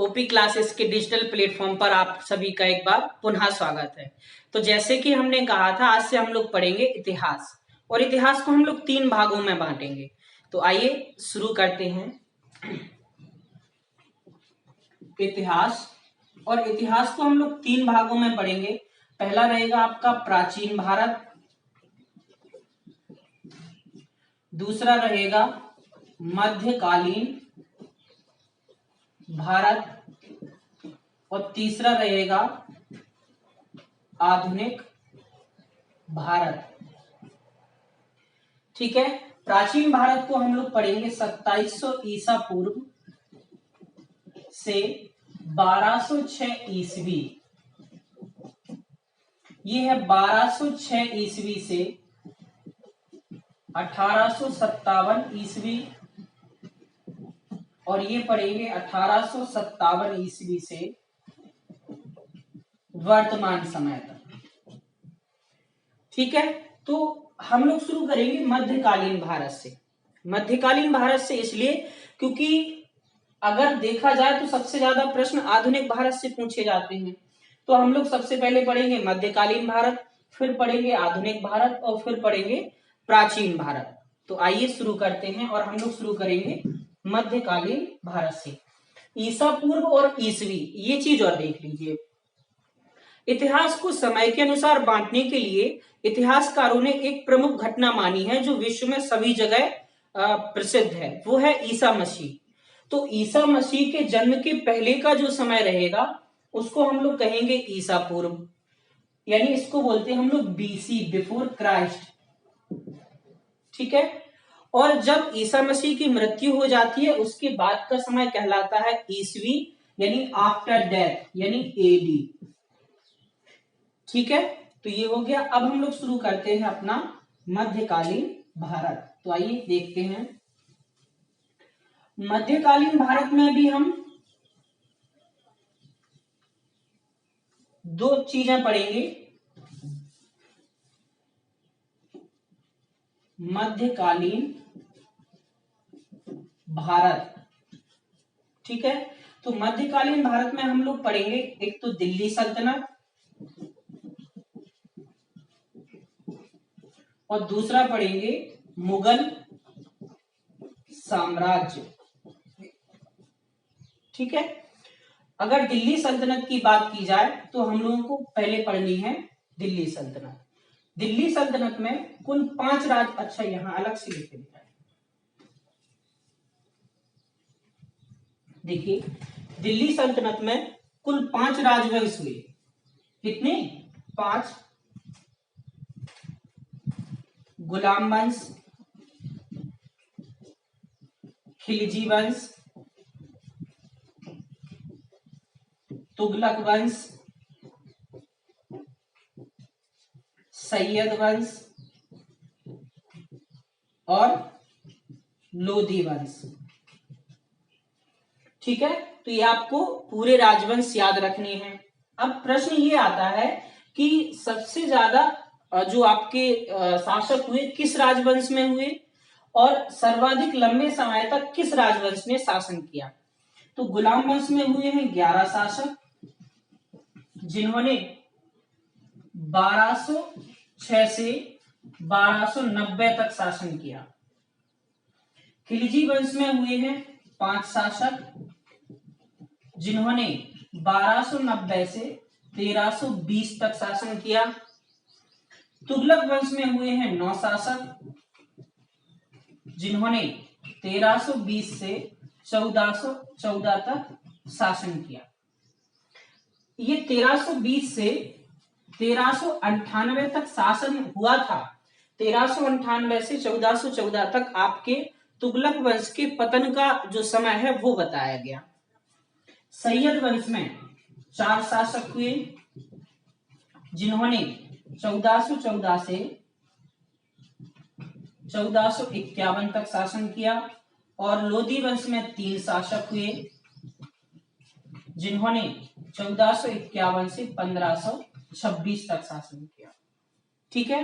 OP classes के digital platform पर आप सभी का एक बार पुनः स्वागत है। तो जैसे कि हमने कहा था, आज से हम लोग पढ़ेंगे इतिहास, और इतिहास को हम लोग 3 भागों में बांटेंगे। तो आइए शुरू करते हैं। इतिहास, और इतिहास को हम लोग 3 भागों में पढ़ेंगे। पहला रहेगा आपका प्राचीन भारत, दूसरा रहेगा मध्यकालीन भारत, और तीसरा रहेगा आधुनिक भारत। ठीक है। प्राचीन भारत को हम लोग पढ़ेंगे 2700 ईसा पूर्व से 1206 ईसवी। ये है 1206 ईसवी से 1857 ईसवी, और ये पढ़ेंगे 1857 ईसवी से वर्तमान समय तक। ठीक है। तो हम लोग शुरू करेंगे मध्यकालीन भारत से। मध्यकालीन भारत से इसलिए क्योंकि अगर देखा जाए तो सबसे ज्यादा प्रश्न आधुनिक भारत से पूछे जाते हैं। तो हम लोग सबसे पहले पढ़ेंगे मध्यकालीन भारत, फिर पढ़ेंगे आधुनिक भारत, और फिर पढ़ेंगे प्राचीन भारत। तो आइए शुरू करते हैं, और हम लोग शुरू करेंगे मध्यकालीन भारत से। ईसा पूर्व और ईसवी, ये चीज और देख लीजिए। इतिहास को समय के अनुसार बांटने के लिए इतिहासकारों ने एक प्रमुख घटना मानी है जो विश्व में सभी जगह प्रसिद्ध है, वो है ईसा मसीह। तो ईसा मसीह के जन्म के पहले का जो समय रहेगा उसको हम लोग कहेंगे ईसा पूर्व, यानी इसको बोलते हैं हम लोग बीसी, बिफोर क्राइस्ट। ठीक है। और जब ईसा मसीह की मृत्यु हो जाती है उसके बाद का समय कहलाता है ईसवी, यानी आफ्टर डेथ, यानी एडी। ठीक है। तो ये हो गया। अब हम लोग शुरू करते हैं अपना मध्यकालीन भारत। तो आइए देखते हैं। मध्यकालीन भारत में भी हम 2 चीजें पढ़ेंगे। मध्यकालीन भारत। ठीक है। तो मध्यकालीन भारत में हम लोग पढ़ेंगे एक तो दिल्ली सल्तनत, और दूसरा पढ़ेंगे मुगल साम्राज्य। ठीक है। अगर दिल्ली सल्तनत की बात की जाए तो हम लोगों को पहले पढ़नी है दिल्ली सल्तनत। दिल्ली सल्तनत में कुल 5 राज, अच्छा यहां अलग से लिखे दिया है। देखिए, दिल्ली सल्तनत में कुल 5 राजवंश हुए। कितने? 5। गुलाम वंश, खिलजी वंश, तुगलक वंश, सैयद वंश, और लोधी वंश। ठीक है। तो ये आपको पूरे राजवंश याद रखने हैं। अब प्रश्न ये आता है कि सबसे ज्यादा जो आपके शासक हुए किस राजवंश में हुए, और सर्वाधिक लंबे समय तक किस राजवंश ने शासन किया। तो गुलाम वंश में हुए हैं 11 शासक, जिन्होंने 1206 से 1290 तक शासन किया। खिलजी वंश में हुए हैं 5 शासक, जिन्होंने 1290 से 1320 तक शासन किया। तुगलक वंश में हुए हैं 9 शासक, जिन्होंने 1320 से 1414 तक शासन किया। ये 1320 से 1398 तक शासन हुआ था। 1398 से 1414 तक आपके तुगलक वंश के पतन का जो समय है वो बताया गया। सैयद वंश में 4 शासक हुए, जिन्होंने 1414 से 1451 तक शासन किया। और लोधी वंश में 3 शासक हुए, जिन्होंने 1451 से 1526 तक शासन किया। ठीक है।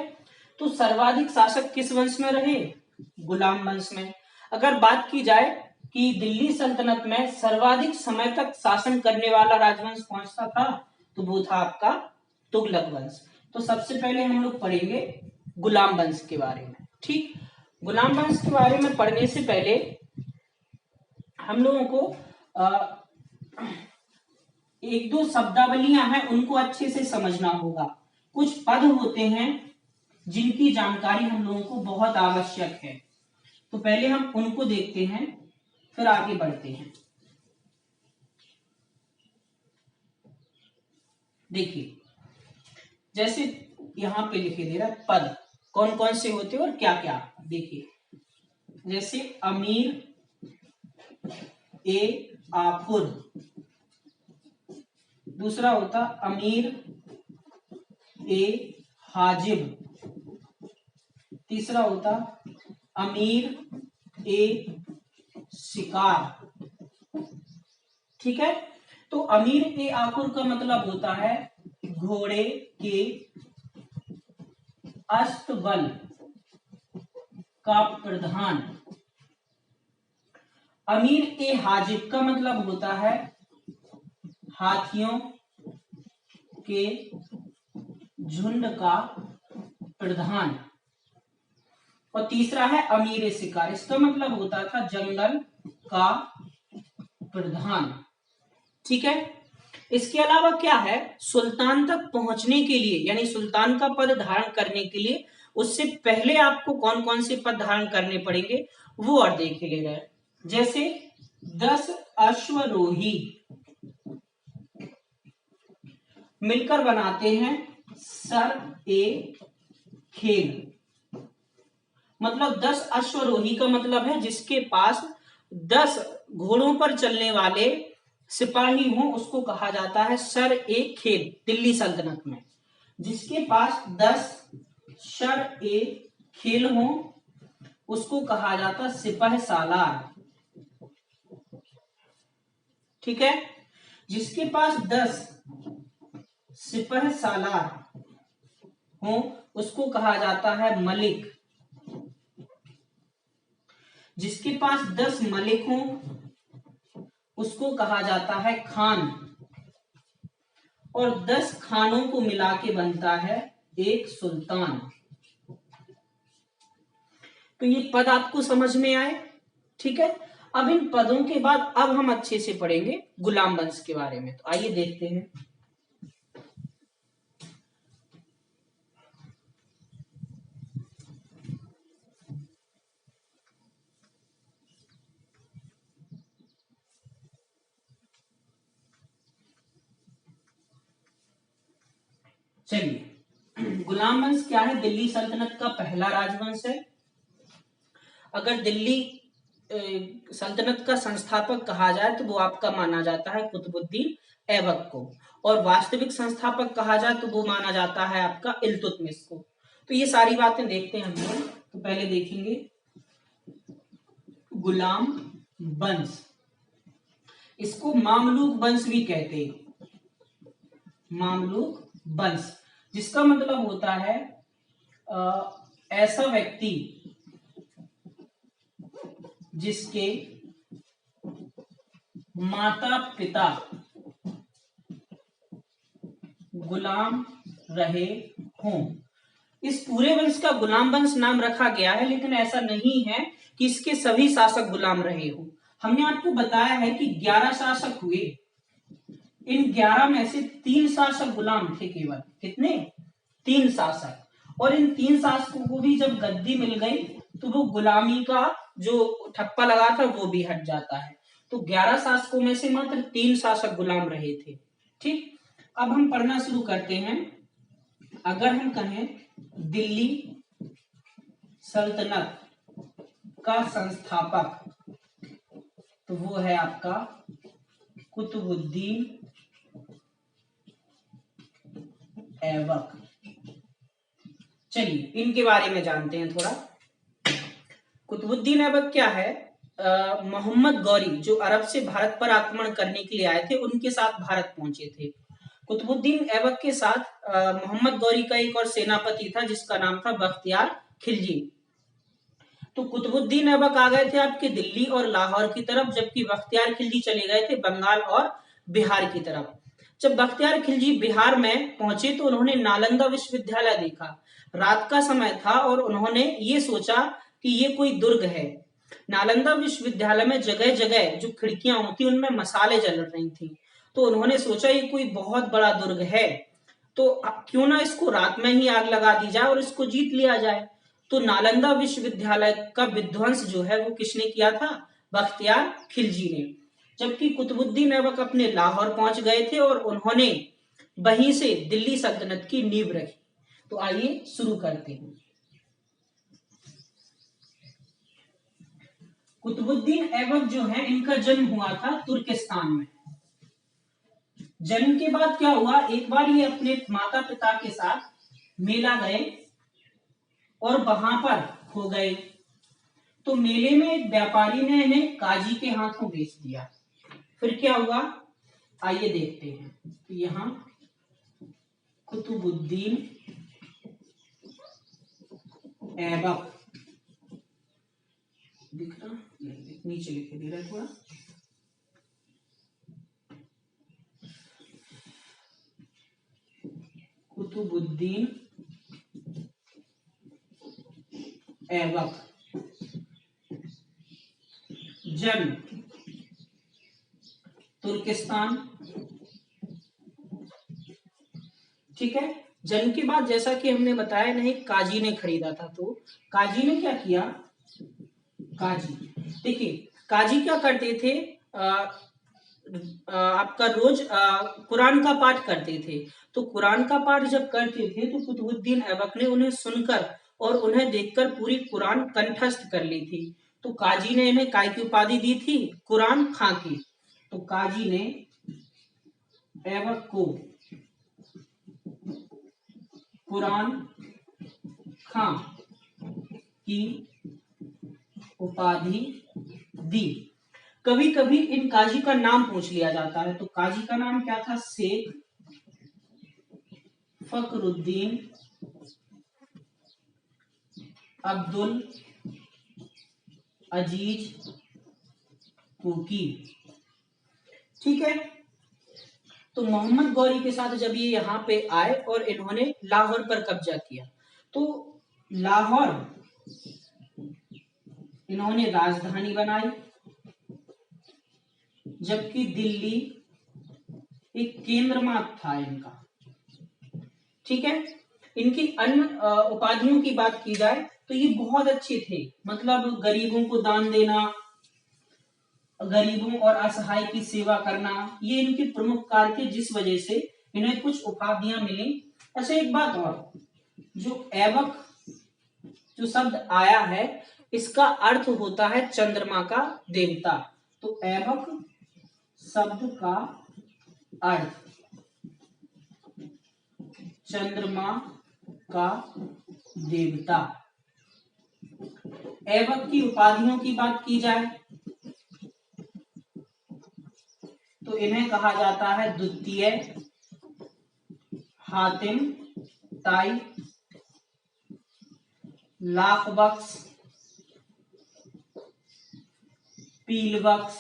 तो सर्वाधिक शासक किस वंश में रहे? गुलाम वंश में। अगर बात की जाए कि दिल्ली सल्तनत में सर्वाधिक समय तक शासन करने वाला राजवंश कौन सा था, तो वो था आपका तुगलक वंश। तो सबसे पहले हम लोग पढ़ेंगे गुलाम वंश के बारे में। ठीक, गुलाम वंश के बारे में पढ़ने से पहले हम लोगों को एक दो शब्दावलियां हैं उनको अच्छे से समझना होगा। कुछ पद होते हैं जिनकी जानकारी हम लोगों को बहुत आवश्यक है, तो पहले हम उनको देखते हैं फिर आगे बढ़ते हैं। देखिए, जैसे यहां पे लिखे दे रहा है पद कौन कौन से होते हैं और क्या क्या। देखिए, जैसे अमीर ए आखुर, दूसरा होता अमीर ए हाजिब, तीसरा होता अमीर ए शिकार। ठीक है, तो अमीर ए आखुर का मतलब होता है घोड़े के अस्तबल का प्रधान। अमीर ए हाजिब का मतलब होता है हाथियों के झुंड का प्रधान। और तीसरा है अमीर ए शिकार, इसका मतलब होता था जंगल का प्रधान। ठीक है, इसके अलावा क्या है, सुल्तान तक पहुंचने के लिए यानी सुल्तान का पद धारण करने के लिए उससे पहले आपको कौन कौन से पद धारण करने पड़ेंगे वो और देख ले रहे हैं। जैसे 10 अश्वरोही मिलकर बनाते हैं सर ए खेल। मतलब 10 अश्वरोही का मतलब है जिसके पास 10 घोड़ों पर चलने वाले सिपाही हों उसको कहा जाता है सर ए खेल। दिल्ली सल्तनत में जिसके पास 10 सर ए खेल हों उसको कहा जाता सिपाही सालार। ठीक है, जिसके पास 10 सिपाही सालार हो उसको कहा जाता है मलिक। जिसके पास 10 मलिक हो उसको कहा जाता है खान। और 10 खानों को मिला के बनता है एक सुल्तान। तो ये पद आपको समझ में आए। ठीक है, अब इन पदों के बाद अब हम अच्छे से पढ़ेंगे गुलाम वंश के बारे में। तो आइए देखते हैं। चलिए, गुलाम वंश क्या है, दिल्ली सल्तनत का पहला राजवंश है। अगर दिल्ली सल्तनत का संस्थापक कहा जाए तो वो आपका माना जाता है कुतुबुद्दीन ऐबक को, और वास्तविक संस्थापक कहा जाए तो वो माना जाता है आपका इल्तुतमिश को। तो ये सारी बातें देखते हैं हम लोग। तो पहले देखेंगे गुलाम वंश, इसको मामलूक वंश भी कहते हैं। मामलूक वंश जिसका मतलब होता है ऐसा व्यक्ति जिसके माता पिता गुलाम रहे हों। इस पूरे वंश का गुलाम वंश नाम रखा गया है, लेकिन ऐसा नहीं है कि इसके सभी शासक गुलाम रहे हों। हमने आपको बताया है कि 11 शासक हुए, इन 11 में से 3 शासक गुलाम थे केवल। कितने? 3 शासक। और इन 3 शासकों को भी जब गद्दी मिल गई तो वो गुलामी का जो ठप्पा लगा था वो भी हट जाता है। तो 11 शासकों में से मात्र 3 शासक गुलाम रहे थे। ठीक, अब हम पढ़ना शुरू करते हैं। अगर हम कहें दिल्ली सल्तनत का संस्थापक तो वो है आपका कुतुबुद्दीन ऐबक। चलिए इनके बारे में जानते हैं थोड़ा। कुतुबुद्दीन ऐबक क्या है, मोहम्मद गौरी जो अरब से भारत पर आक्रमण करने के लिए आए थे उनके साथ भारत पहुंचे थे। कुतुबुद्दीन ऐबक के साथ मोहम्मद गौरी का एक और सेनापति था जिसका नाम था बख्तियार खिलजी। तो कुतुबुद्दीन ऐबक आ गए थे आपके दिल्ली और लाहौर की तरफ, जबकि बख्तियार खिलजी चले गए थे बंगाल और बिहार की तरफ। जब बख्तियार खिलजी बिहार में पहुंचे तो उन्होंने नालंदा विश्वविद्यालय देखा। रात का समय था और उन्होंने ये सोचा कि ये कोई दुर्ग है। नालंदा विश्वविद्यालय में जगह जगह जो खिड़कियां होती उनमें मसाले जल रही थी, तो उन्होंने सोचा ये कोई बहुत बड़ा दुर्ग है, तो क्यों ना इसको रात में ही आग लगा दी जाए और इसको जीत लिया जाए। तो नालंदा विश्वविद्यालय का विध्वंस जो है वो किसने किया था? बख्तियार खिलजी ने। जबकि कुतुबुद्दीन ऐबक अपने लाहौर पहुंच गए थे और उन्होंने वहीं से दिल्ली सल्तनत की नींव रखी। तो आइए शुरू करते हैं। कुतुबुद्दीन ऐबक जो है इनका जन्म हुआ था तुर्किस्तान में। जन्म के बाद क्या हुआ, एक बार ये अपने माता पिता के साथ मेला गए और वहां पर खो गए। तो मेले में एक व्यापारी ने इन्हें काजी के हाथों बेच दिया। फिर क्या हुआ, आइए देखते हैं। तो यहां कुतुबुद्दीन ऐबक दिख रहा, नीचे लिखे दे रहा थोड़ा। कुतुबुद्दीन ऐबक जन्म तुर्किस्तान। ठीक है, जन्म के बाद जैसा कि हमने बताया नहीं, काजी ने खरीदा था। तो काजी ने क्या किया, काजी देखिए काजी क्या करते थे, आपका रोज कुरान का पाठ करते थे। तो कुरान का पाठ जब करते थे तो कुतुबुद्दीन ऐबक ने उन्हें सुनकर और उन्हें देखकर पूरी कुरान कंठस्थ कर ली थी। तो काजी ने इन्हें काय की उपाधि दी थी, कुरान खां की। तो काजी ने ऐबक को कुरान खां की उपाधि दी। कभी कभी इन काजी का नाम पूछ लिया जाता है। तो काजी का नाम क्या था, शेख फखरुद्दीन अब्दुल अजीज कुकी। ठीक है, तो मोहम्मद गौरी के साथ जब ये यहाँ पे आए और इन्होंने लाहौर पर कब्जा किया, तो लाहौर इन्होंने राजधानी बनाई, जबकि दिल्ली एक केंद्र मात्र था इनका। ठीक है, इनकी अन्य उपाधियों की बात की जाए तो ये बहुत अच्छे थे, मतलब गरीबों को दान देना, गरीबों और असहाय की सेवा करना, ये इनके प्रमुख कार्य थे, जिस वजह से इन्हें कुछ उपाधियां मिली। अच्छा एक बात और, जो ऐबक जो शब्द आया है इसका अर्थ होता है चंद्रमा का देवता। तो ऐबक शब्द का अर्थ चंद्रमा का देवता। ऐबक की उपाधियों की बात की जाए तो इन्हें कहा जाता है द्वितीय, हातिम ताई, लाख बख्श, पील बख्श,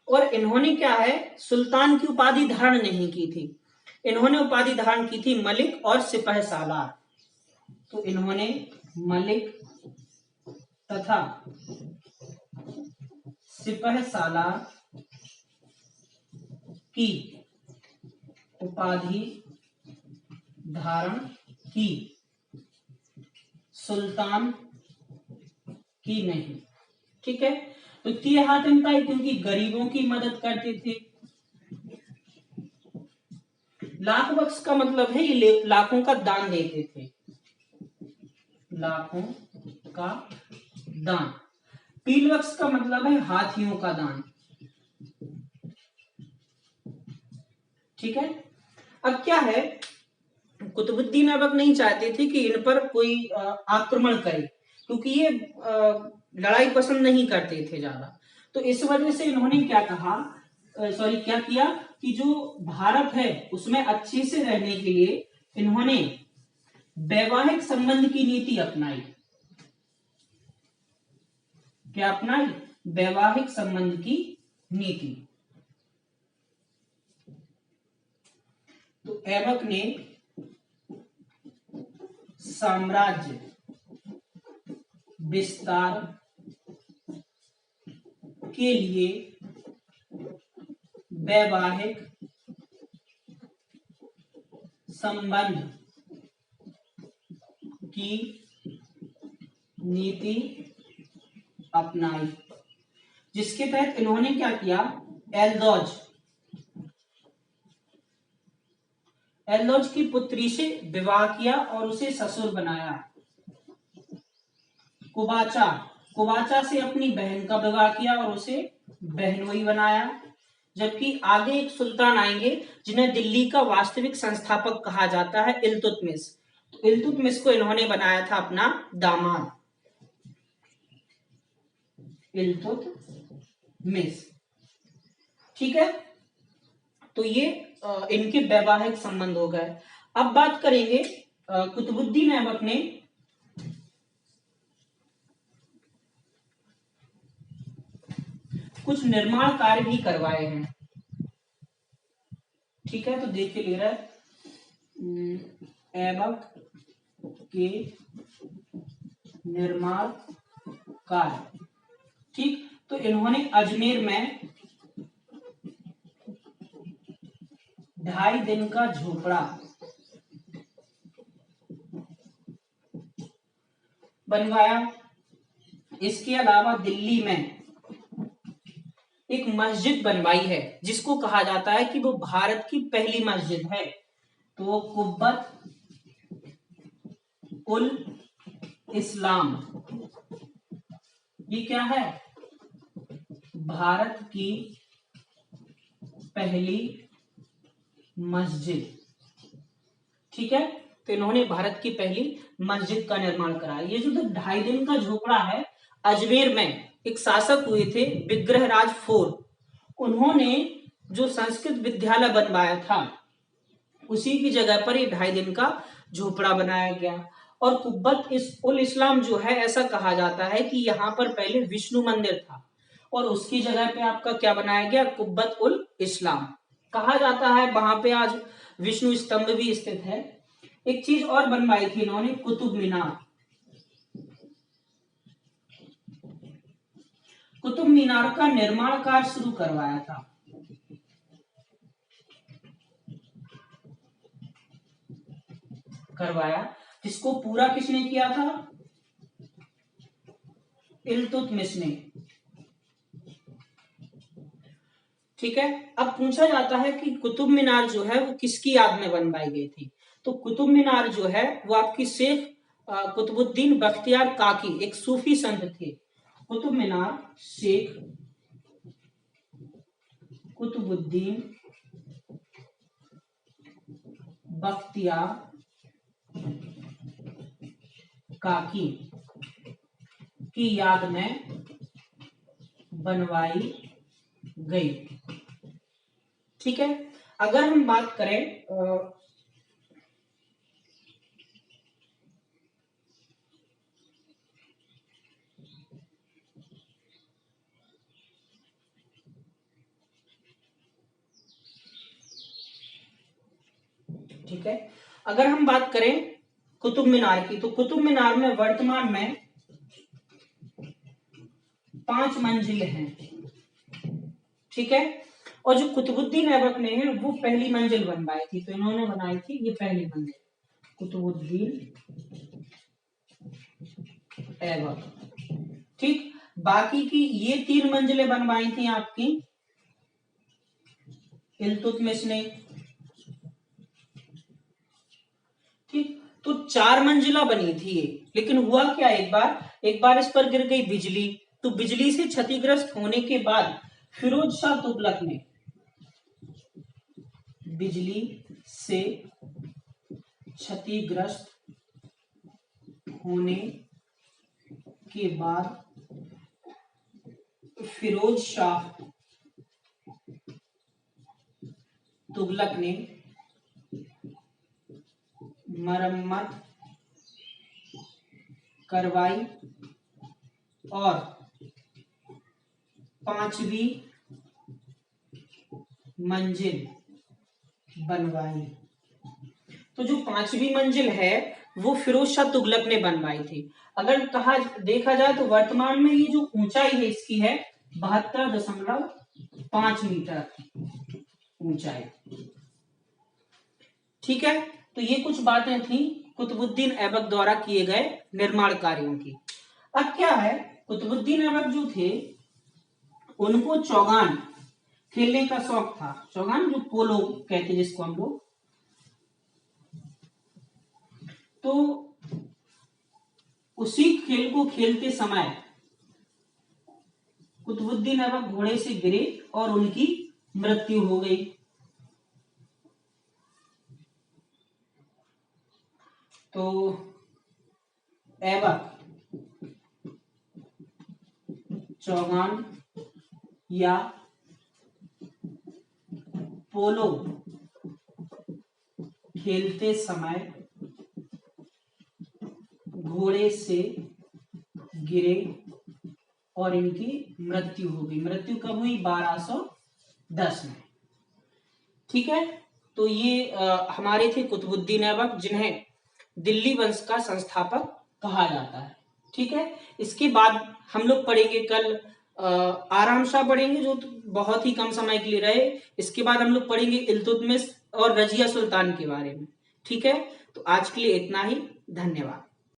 और इन्होंने क्या है, सुल्तान की उपाधि धारण नहीं की थी। इन्होंने उपाधि धारण की थी मलिक और सिपह सालार। तो इन्होंने मलिक तथा सिपह सालार की उपाधि धारण की, सुल्तान की नहीं। ठीक है, द्वितीय हातिम ताई क्योंकि गरीबों की मदद करते थे। लाख बख्श का मतलब है ये लाखों का दान देते थे, लाखों का दान। पील बख्श का मतलब है हाथियों का दान। ठीक है, अब क्या है, कुतुबुद्दीन ऐबक नहीं चाहते थे कि इन पर कोई आक्रमण करे, क्योंकि ये लड़ाई पसंद नहीं करते थे ज्यादा। तो इस वजह से इन्होंने क्या कहा, क्या किया कि जो भारत है उसमें अच्छे से रहने के लिए इन्होंने वैवाहिक संबंध की नीति अपनाई। क्या अपनाई? वैवाहिक संबंध की नीति। तो ऐबक ने साम्राज्य विस्तार के लिए वैवाहिक संबंध की नीति अपनाई, जिसके तहत इन्होंने क्या किया? एल्दोज की पुत्री से विवाह किया और उसे ससुर बनाया। कुबाचा से अपनी बहन का विवाह किया और उसे बहनोई बनाया। जबकि आगे एक सुल्तान आएंगे जिन्हें दिल्ली का वास्तविक संस्थापक कहा जाता है, इल्तुतमिश। तो इल्तुतमिश को इन्होंने बनाया था अपना दामाद, इल्तुतमिश। ठीक है, तो ये इनके वैवाहिक संबंध हो गए। अब बात करेंगे कुतुबुद्दीन ऐबक ने कुछ निर्माण कार्य भी करवाए हैं। ठीक है, तो देखिए ले रहा है ऐबक के निर्माण कार्य। ठीक, तो इन्होंने अजमेर में 2.5 दिन का झोपड़ा बनवाया। इसके अलावा दिल्ली में एक मस्जिद बनवाई है जिसको कहा जाता है कि वो भारत की पहली मस्जिद है। तो कुब्बत उल इस्लाम, ये क्या है? भारत की पहली मस्जिद। ठीक है, तो इन्होंने भारत की पहली मस्जिद का निर्माण कराया। ये जो 2.5 दिन का झोपड़ा है, अजमेर में एक शासक हुए थे विग्रहराज IV, उन्होंने जो संस्कृत विद्यालय बनवाया था उसी की जगह पर ये 2.5 दिन का झोपड़ा बनाया गया। और कुब्बत उल इस्लाम जो है, ऐसा कहा जाता है कि यहाँ पर पहले विष्णु मंदिर था और उसकी जगह पे आपका क्या बनाया गया? कुब्बत उल इस्लाम। कहा जाता है वहां पे आज विष्णु स्तंभ भी स्थित है। एक चीज और बनवाई थी इन्होंने, कुतुब मीनार। कुतुब मीनार का निर्माण कार्य शुरू करवाया था। जिसको पूरा किसने किया था? इल्तुतमिश ने। ठीक है, अब पूछा जाता है कि कुतुब मीनार जो है वो किसकी याद में बनवाई गई थी? तो कुतुब मीनार जो है वो आपकी शेख कुतुबुद्दीन बख्तियार काकी, एक सूफी संत थे। कुतुब मीनार शेख कुतुबुद्दीन बख्तियार काकी की याद में बनवाई गई। ठीक है, अगर हम बात करें ठीक है, अगर हम बात करें कुतुब मीनार की, तो कुतुब मीनार में वर्तमान में 5 मंजिल हैं। ठीक है, और जो कुतुबुद्दीन ऐबक ने है वो पहली मंजिल बनवाई थी, तो इन्होंने बनाई थी ये पहली मंजिल, कुतुबुद्दीन ऐबक। ठीक, बाकी की ये 3 मंजिलें बनवाई थी आपकी इल्तुतमिश ने। ठीक, तो 4 मंजिला बनी थी ये, लेकिन हुआ क्या, एक बार इस पर गिर गई बिजली, तो बिजली से क्षतिग्रस्त होने के बाद फिरोज शाह तुगलक ने, बिजली से क्षतिग्रस्त होने के बाद फिरोज शाह तुगलक ने मरम्मत करवाई और 5वीं मंजिल बनवाई। तो जो 5वीं मंजिल है वो फिरोज शाह तुगलक ने बनवाई थी। अगर देखा जाए तो वर्तमान में ये जो ऊंचाई है इसकी है 72.5 मीटर ऊंचाई। ठीक है, तो ये कुछ बातें थी कुतुबुद्दीन ऐबक द्वारा किए गए निर्माण कार्यों की। अब क्या है, कुतुबुद्दीन ऐबक जो थे उनको चौगान खेलने का शौक था। चौगान जो पोलो कहते हैं जिसको हम लोग, तो उसी खेल को खेलते समय कुतुबुद्दीन ऐबक घोड़े से गिरे और उनकी मृत्यु हो गई। तो ऐबक चौगान या पोलो खेलते समय घोड़े से गिरे और इनकी मृत्यु हो गई। मृत्यु कब हुई? 1210 में। ठीक है, तो ये हमारे थे कुतुबुद्दीन ऐबक, जिन्हें दिल्ली वंश का संस्थापक कहा जाता है। ठीक है, इसके बाद हम लोग पढ़ेंगे कल आराम शाह पढ़ेंगे, जो बहुत ही कम समय के लिए रहे। इसके बाद हम लोग पढ़ेंगे इल्तुतमिश और रजिया सुल्तान के बारे में। ठीक है, तो आज के लिए इतना ही। धन्यवाद।